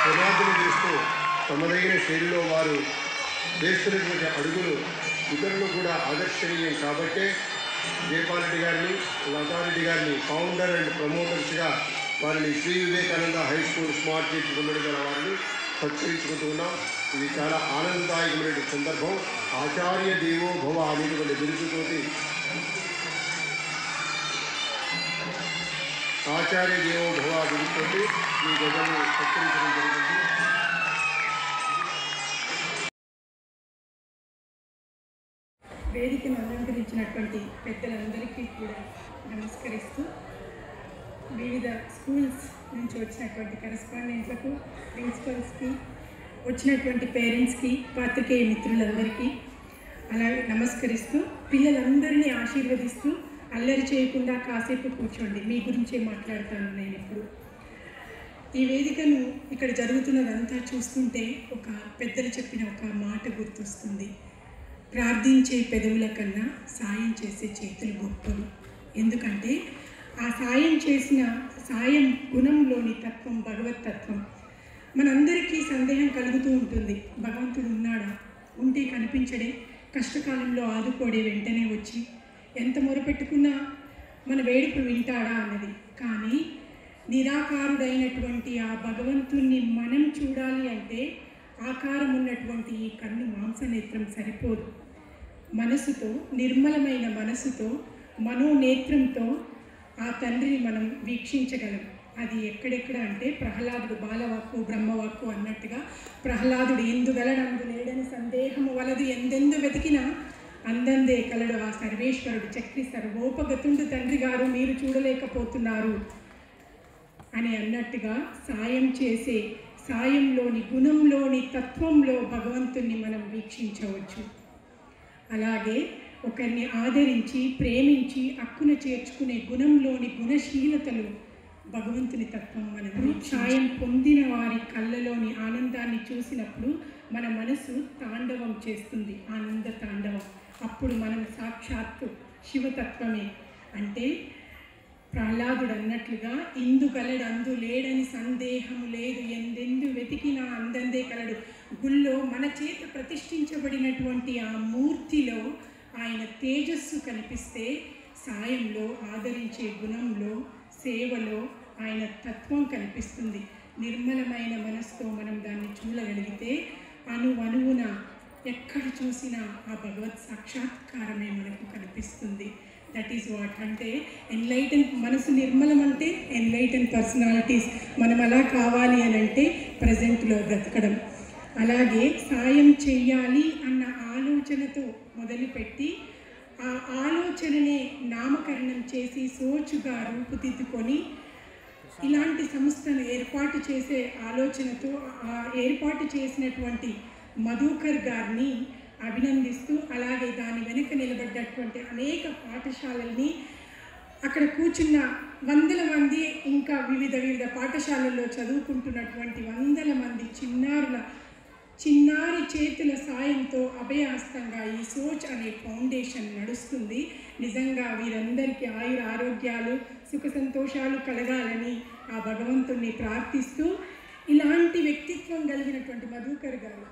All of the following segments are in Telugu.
పునాదులు వేస్తూ తమదైన శైలిలో వారు వేస్తున్నటువంటి అడుగులు ఇతరులు కూడా ఆదర్శనీయం కాబట్టే జయపాలరెడ్డి గారిని, లతారెడ్డి గారిని ఫౌండర్ అండ్ ప్రమోటర్స్గా వారిని Shri Vivekananda high school smart city గుమ్మడి గల వారిని సత్కరించుకుంటున్నాం. ఇది చాలా ఆనందదాయకమైన సందర్భం. ఆచార్య దేవో భవ అనేటువంటి బిరుదుతోటి ఆచార్య దేవో భవ బిరుదుతోటి ఈ గజలు సత్కరించడం జరిగింది. వేదికను అలంకరించినటువంటి పెద్దలందరికీ కూడా నమస్కరిస్తూ, వివిధ స్కూల్స్ నుంచి వచ్చినటువంటి కరెస్పాండెంట్లకు, ప్రిన్సిపల్స్కి, వచ్చినటువంటి పేరెంట్స్కి, పాత్రికేయ మిత్రులందరికీ అలాగే నమస్కరిస్తూ, పిల్లలందరినీ ఆశీర్వదిస్తూ, అల్లరి చేయకుండా కాసేపు కూర్చోండి, మీ గురించే మాట్లాడతాను నేను ఇప్పుడు. ఈ వేదికను ఇక్కడ జరుగుతున్నదంతా చూస్తుంటే ఒక పెద్దలు చెప్పిన ఒక మాట గుర్తొస్తుంది. ప్రార్థించే పెదవుల కన్నా సాయం చేసే చేతులు గొప్పవి. ఎందుకంటే ఆ సాయం చేసిన సాయం గుణంలోని తత్వం భగవత్ తత్వం. మనందరికీ సందేహం కలుగుతూ ఉంటుంది, భగవంతుడు ఉన్నాడా, ఉంటే కనిపించడే, కష్టకాలంలో ఆదుకోడే, వెంటనే వచ్చి ఎంత మొరపెట్టుకున్నా మన వేడుకు వింటాడా అన్నది. కానీ నిరాకారుడైనటువంటి ఆ భగవంతుణ్ణి మనం చూడాలి అంటే ఆకారం ఉన్నటువంటి ఈ కన్ను మాంసనేత్రం సరిపోదు. మనసుతో, నిర్మలమైన మనసుతో, మనోనేత్రంతో ఆ తండ్రిని మనం వీక్షించగలం. అది ఎక్కడెక్కడ అంటే ప్రహ్లాదుడు బాలవాక్కు బ్రహ్మవాక్కు అన్నట్టుగా, ప్రహ్లాదుడు ఎందుగలడందు లేడని సందేహము వలదు, ఎందెందు వెతికినా అందందే కలడు ఆ సర్వేశ్వరుడు, చక్రి సర్వోపగతుండు తండ్రి గారు, మీరు చూడలేకపోతున్నారు అని అన్నట్టుగా సాయం చేసే సాయంలోని గుణంలోని తత్వంలో భగవంతుణ్ణి మనం వీక్షించవచ్చు. అలాగే ఒకరిని ఆదరించి ప్రేమించి అక్కున చేర్చుకునే గుణంలోని గుణశీలతలు భగవంతుని తత్వం. మనం సాయం పొందిన వారి కళ్ళలోని ఆనందాన్ని చూసినప్పుడు మన మనసు తాండవం చేస్తుంది, ఆనంద తాండవం. అప్పుడు మనం సాక్షాత్తు శివతత్వమే. అంటే ప్రహ్లాదుడు అన్నట్లుగా ఇందుగలడు అందు లేడని సందేహము లేదు, ఎందెందు వెతికినా అందందే కలడు. గుళ్ళో మన చేత ప్రతిష్ఠించబడినటువంటి ఆ మూర్తిలో ఆయన తేజస్సు కనిపిస్తే, సాయంలో, ఆదరించే గుణంలో, సేవలో ఆయన తత్వం కనిపిస్తుంది. నిర్మలమైన మనసుతో మనం దాన్ని చూడగలిగితే అణువణువున ఎక్కడ చూసినా ఆ భగవత్ సాక్షాత్కారమే మనకు కనిపిస్తుంది. దట్ ఈజ్ వాట్ అంటే ఎన్లైటన్ మనసు నిర్మలం అంటే ఎన్లైటన్ పర్సనాలిటీస్. మనం అలా కావాలి అని అంటే ప్రజెంట్లో బ్రతకడం. అలాగే సాయం చెయ్యాలి అన్న ఆలోచనతో మొదలుపెట్టి ఆ ఆలోచననే నామకరణం చేసి సోచుగా రూపుదిద్దుకొని ఇలాంటి సంస్థను ఏర్పాటు చేసే ఆలోచనతో ఆ ఏర్పాటు చేసినటువంటి మధుకర్ గారిని అభినందిస్తూ, అలాగే దాని వెనుక నిలబడ్డటువంటి అనేక పాఠశాలల్ని, అక్కడ కూర్చున్న వందల మంది, ఇంకా వివిధ పాఠశాలల్లో చదువుకుంటున్నటువంటి వందల మంది చిన్నారి చేతుల సాయంతో అభయహస్తంగా ఈ సోచ్ అనే ఫౌండేషన్ నడుస్తుంది. నిజంగా వీరందరికీ ఆయుర ఆరోగ్యాలు, సుఖ సంతోషాలు కలగాలని ఆ భగవంతుణ్ణి ప్రార్థిస్తూ, ఇలాంటి వ్యక్తిత్వం కలిగినటువంటి మధుకర్ గారు,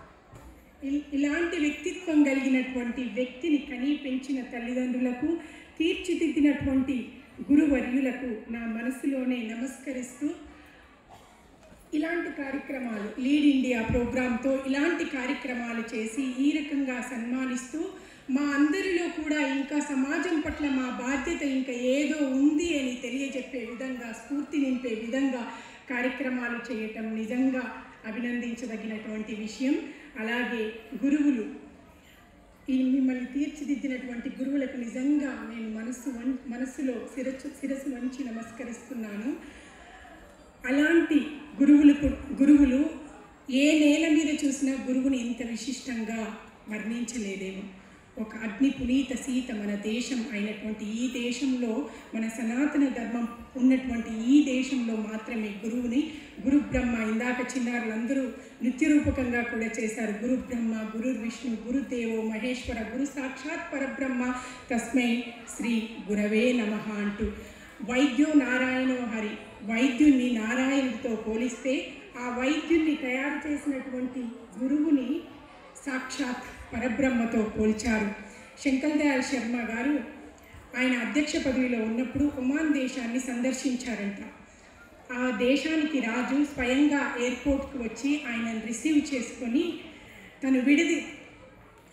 ఇలాంటి వ్యక్తిత్వం కలిగినటువంటి వ్యక్తిని కని పెంచిన తల్లిదండ్రులకు, తీర్చిదిద్దినటువంటి గురువర్యులకు నా మనసులోనే నమస్కరిస్తూ, ఇలాంటి కార్యక్రమాలు లీడ్ ఇండియా ప్రోగ్రాంతో ఇలాంటి కార్యక్రమాలు చేసి ఈ రకంగా సన్మానిస్తూ, మా అందరిలో కూడా ఇంకా సమాజం పట్ల మా బాధ్యత ఇంకా ఏదో ఉంది అని తెలియజెప్పే విధంగా, స్ఫూర్తి నింపే విధంగా కార్యక్రమాలు చేయటం నిజంగా అభినందించదగినటువంటి విషయం. అలాగే గురువులు, ఈ మిమ్మల్ని తీర్చిదిద్దినటువంటి గురువులకు నిజంగా నేను మనస్సులో శిరస్సు వంచి నమస్కరిస్తున్నాను. అలాంటి గురువులు ఏ నేల మీద చూసినా గురువుని ఇంత విశిష్టంగా వర్ణించలేదేమో. ఒక అగ్ని పునీత సీత మన దేశం అయినటువంటి ఈ దేశంలో, మన సనాతన ధర్మం ఉన్నటువంటి ఈ దేశంలో మాత్రమే గురువుని, గురు బ్రహ్మ, ఇందాక చిన్నారులందరూ నృత్యరూపకంగా కూడా చేశారు, గురు బ్రహ్మ, గురు విష్ణు, గురుదేవో మహేశ్వర, గురు సాక్షాత్ పరబ్రహ్మ తస్మై శ్రీ గురవే నమః అంటూ వైద్యో నారాయణో హరి, వైద్యుణ్ణి నారాయణుడితో పోలిస్తే ఆ వైద్యుల్ని తయారు చేసినటువంటి గురువుని సాక్షాత్ పరబ్రహ్మతో పోల్చారు. శంకర్ దయాళ్ శర్మ గారు ఆయన అధ్యక్ష పదవిలో ఉన్నప్పుడు ఒమాన్ దేశాన్ని సందర్శించారంట. ఆ దేశానికి రాజు స్వయంగా ఎయిర్పోర్ట్కి వచ్చి ఆయనను రిసీవ్ చేసుకొని తను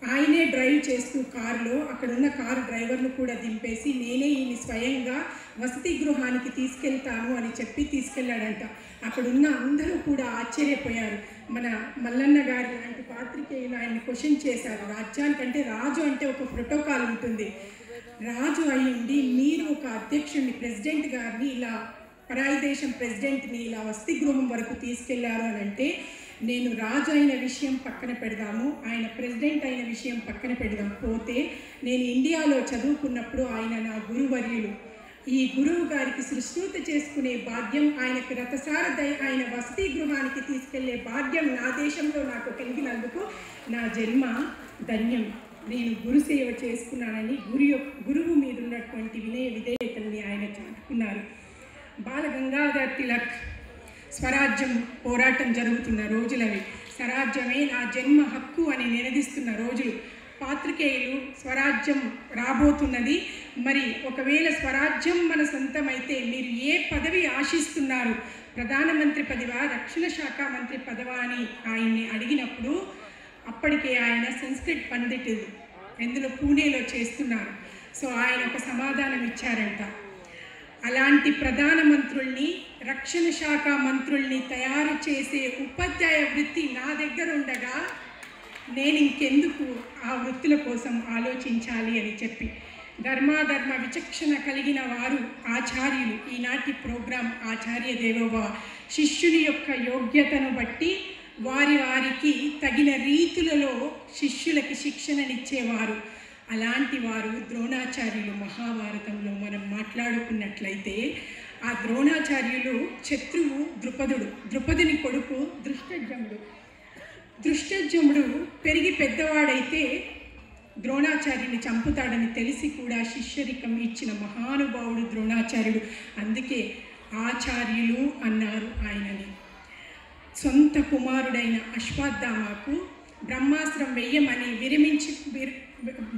ఆయనే డ్రైవ్ చేస్తూ కారులో అక్కడున్న కారు డ్రైవర్లు కూడా దింపేసి నేనే ఈయన స్వయంగా వసతి గృహానికి తీసుకెళ్తాను అని చెప్పి తీసుకెళ్ళాడంట. అక్కడున్న అందరూ కూడా ఆశ్చర్యపోయారు. మన మల్లన్న గారి లాంటి పాత్రికేయులు ఆయన్ని క్వశ్చన్ చేశారు. రాజ్యానికంటే రాజు అంటే ఒక ప్రోటోకాల్ ఉంటుంది, రాజు అయ్యుండి మీరు ఒక అధ్యక్షుడిని ప్రెసిడెంట్ గారిని ఇలా పరాయి దేశం ప్రెసిడెంట్ని ఇలా వసతి గృహం వరకు తీసుకెళ్లారు అని అంటే, నేను రాజు అయిన విషయం పక్కన పెడదాము, ఆయన ప్రెసిడెంట్ అయిన విషయం పక్కన పెడదాం, పోతే నేను ఇండియాలో చదువుకున్నప్పుడు ఆయన నా గురువర్యులు. ఈ గురువు గారికి సుశ్రూత చేసుకునే భాగ్యం, ఆయనకు రథసారథై ఆయన వసతి గృహానికి తీసుకెళ్లే భాగ్యం నా దేశంలో నాకు కలిగినందుకు నా జన్మ ధన్యం. నేను గురుసేవ చేసుకున్నానని గురువు మీద ఉన్నటువంటి వినయ విధేయతల్ని ఆయన చాటుకున్నారు. బాల గంగాధర్ తిలక్ స్వరాజ్యం పోరాటం జరుగుతున్న రోజులవి. స్వరాజ్యమే నా జన్మ హక్కు అని నినదిస్తున్న రోజులు. పాత్రికేయులు స్వరాజ్యం రాబోతున్నది, మరి ఒకవేళ స్వరాజ్యం మన సొంతమైతే మీరు ఏ పదవి ఆశిస్తున్నారు, ప్రధానమంత్రి పదవా, రక్షణ శాఖ మంత్రి పదవా అని ఆయన్ని అడిగినప్పుడు అప్పటికే ఆయన సంస్కృత్ పండితుడు ఎందులో పూణేలో చేస్తున్నారు. సో ఆయన ఒక సమాధానం ఇచ్చారంట. అలాంటి ప్రధానమంత్రుల్ని, రక్షణ శాఖ మంత్రుల్ని తయారు చేసే ఉపాధ్యాయ వృత్తి నా దగ్గర ఉండగా నేను ఇంకెందుకు ఆ వృత్తుల కోసం ఆలోచించాలి అని చెప్పి ధర్మాధర్మ విచక్షణ కలిగిన వారు ఆచార్యులు. ఈనాటి ప్రోగ్రాం ఆచార్య దేవోభవ. శిష్యుని యొక్క యోగ్యతను బట్టి వారికి తగిన రీతులలో శిష్యులకి శిక్షణనిచ్చేవారు. అలాంటి వారు ద్రోణాచార్యులు. మహాభారతంలో మనం మాట్లాడుకున్నట్లయితే ఆ ద్రోణాచార్యులు శత్రువు ద్రుపదుని కొడుకు దృష్టజముడు పెరిగి పెద్దవాడైతే ద్రోణాచార్యుని చంపుతాడని తెలిసి కూడా శిష్యరికం ఇచ్చిన మహానుభావుడు ద్రోణాచార్యుడు. అందుకే ఆచార్యులు అన్నారు ఆయనని. సొంత కుమారుడైన అశ్వత్థామకు బ్రహ్మాస్త్రం వెయ్యమని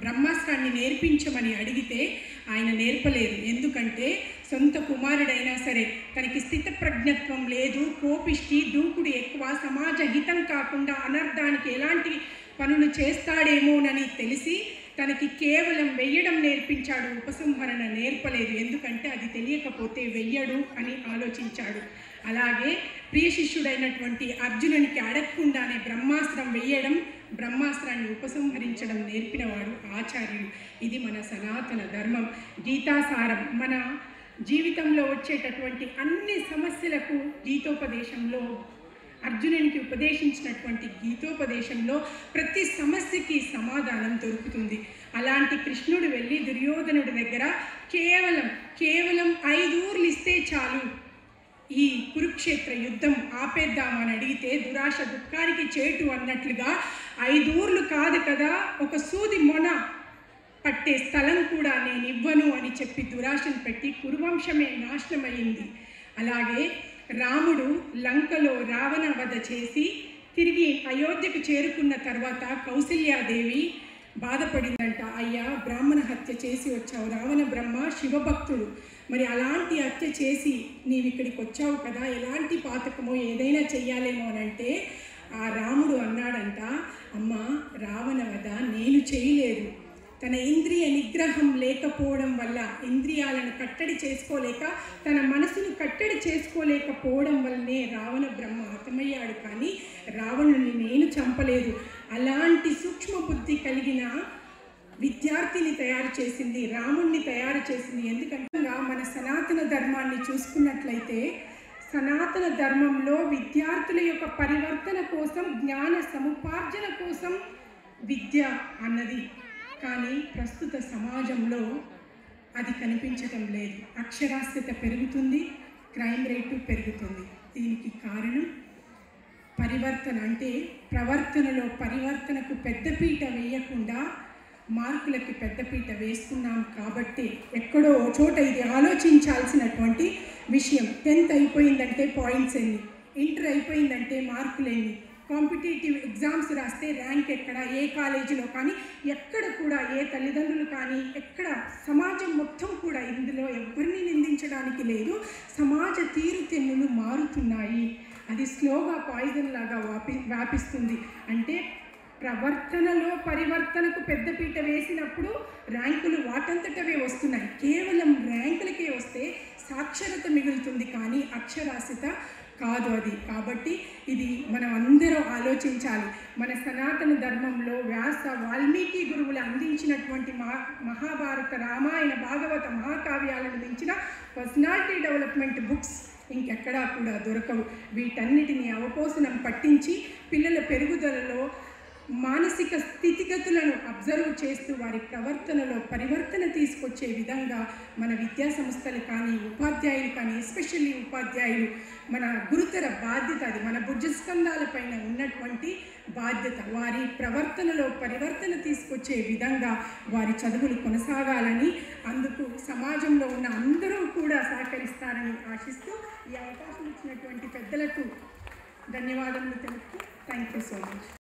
బ్రహ్మాస్త్రాన్ని నేర్పించమని అడిగితే ఆయన నేర్పలేరు. ఎందుకంటే సొంత కుమారుడైనా సరే తనకి స్థితప్రజ్ఞత్వం లేదు, కోపిష్టి, దూకుడు ఎక్కువ, సమాజ హితం కాకుండా అనర్థానికి ఎలాంటి పనులు చేస్తాడేమోనని తెలిసి తనకి కేవలం వెయ్యడం నేర్పించాడు, ఉపసంహరణ నేర్పలేదు. ఎందుకంటే అది తెలియకపోతే వెయ్యడు అని ఆలోచించాడు. అలాగే ప్రియ శిష్యుడైనటువంటి అర్జునునికి అడగకుండానే బ్రహ్మాస్త్రం వెయ్యడం, బ్రహ్మాస్త్రాన్ని ఉపసంహరించడం నేర్పినవాడు ఆచార్యులు. ఇది మన సనాతన ధర్మం, గీతాసారం. మన జీవితంలో వచ్చేటటువంటి అన్ని సమస్యలకు గీతోపదేశంలో, అర్జునునికి ఉపదేశించినటువంటి గీతోపదేశంలో ప్రతి సమస్యకి సమాధానం దొరుకుతుంది. అలాంటి కృష్ణుడు వెళ్ళి దుర్యోధనుడి దగ్గర కేవలం 5 ఊర్లు ఇస్తే చాలు, ఈ కురుక్షేత్ర యుద్ధం ఆపేద్దామని అడిగితే దురాశ దుఃఖానికి చేటు అన్నట్లుగా 5 ఊర్లు కాదు కదా, ఒక సూది మొన పట్టే స్థలం కూడా నేను ఇవ్వను అని చెప్పి దురాశను పెట్టి కురువంశమే నాశనమైంది. అలాగే రాముడు లంకలో రావణ వధ చేసి తిరిగి అయోధ్యకు చేరుకున్న తర్వాత కౌసల్యాదేవి బాధపడిందంట. అయ్యా, బ్రాహ్మణ హత్య చేసి వచ్చావు, రావణ బ్రహ్మ శివభక్తుడు, మరి అలాంటి హత్య చేసి నీవు ఇక్కడికి వచ్చావు కదా, ఎలాంటి పాతకమో ఏదైనా చెయ్యాలేమో అని అంటే ఆ రాముడు అన్నాడంట, అమ్మ, రావణ వధ నేను చేయలేదు, తన ఇంద్రియ నిగ్రహం లేకపోవడం వల్ల, ఇంద్రియాలను కట్టడి చేసుకోలేక తన మనసును కట్టడి చేసుకోలేకపోవడం వల్లనే రావణ బ్రహ్మ హతమయ్యాడు, కానీ రావణుని నేను చంపలేదు. అలాంటి సూక్ష్మ బుద్ధి కలిగిన విద్యార్థిని తయారు చేసింది, రాముణ్ణి తయారు చేసింది. ఎందుకంటే మన సనాతన ధర్మాన్ని చూసుకున్నట్లయితే సనాతన ధర్మంలో విద్యార్థుల యొక్క పరివర్తన కోసం, జ్ఞాన సముపార్జన కోసం విద్య అన్నది, కానీ ప్రస్తుత సమాజంలో అది కనిపించటం లేదు. అక్షరాస్యత పెరుగుతుంది, క్రైమ్ రేటు పెరుగుతుంది. దీనికి కారణం పరివర్తన. అంటే ప్రవర్తనలో పరివర్తనకు పెద్దపీట వేయకుండా మార్కులకి పెద్దపీట వేస్తున్నాం. కాబట్టి ఎక్కడో చోట ఇది ఆలోచించాల్సినటువంటి విషయం. 10th అయిపోయిందంటే పాయింట్స్ ఎన్ని, ఇంటర్ అయిపోయిందంటే మార్కులేమి, కాంపిటేటివ్ ఎగ్జామ్స్ రాస్తే ర్యాంక్ ఎక్కడ, ఏ కాలేజీలో కానీ ఎక్కడ కూడా ఏ తల్లిదండ్రులు కానీ ఎక్కడ సమాజం మొత్తం కూడా ఇందులో ఎవరిని నిందించడానికి లేదు. సమాజ తీరుతెన్నులు మారుతున్నాయి. అది స్లోగా పాయిజన్ లాగా వ్యాపిస్తుంది. అంటే ప్రవర్తనలో పరివర్తనకు పెద్దపీట వేసినప్పుడు ర్యాంకులు వాటంతటవే వస్తున్నాయి. కేవలం ర్యాంకులకే వస్తే సాక్షరత మిగులుతుంది కానీ అక్షరాస్యత కాదు అది. కాబట్టి ఇది మనం అందరం ఆలోచించాలి. మన సనాతన ధర్మంలో వ్యాస వాల్మీకి గురువులు అందించినటువంటి మహాభారత, రామాయణ, భాగవత మహాకావ్యాలను మించిన పర్సనాలిటీ డెవలప్మెంట్ బుక్స్ ఇంకెక్కడా కూడా దొరకవు. వీటన్నిటిని అవపోసనం పట్టించి పిల్లల పెరుగుదలలో మానసిక స్థితిగతులను అబ్జర్వ్ చేస్తూ వారి ప్రవర్తనలో పరివర్తన తీసుకొచ్చే విధంగా మన విద్యా సంస్థలు కానీ ఉపాధ్యాయులు కానీ, ఎస్పెషల్లీ ఉపాధ్యాయులు మన గురుతర బాధ్యత. అది మన భుజస్కంధాలపైన ఉన్నటువంటి బాధ్యత. వారి ప్రవర్తనలో పరివర్తన తీసుకొచ్చే విధంగా వారి చదువులు కొనసాగాలని, అందుకు సమాజంలో ఉన్న అందరూ కూడా సహకరిస్తారని ఆశిస్తూ ఈ అవకాశం ఇచ్చినటువంటి పెద్దలకు ధన్యవాదాలు తెలుపుతూ థ్యాంక్ యూ సో మచ్.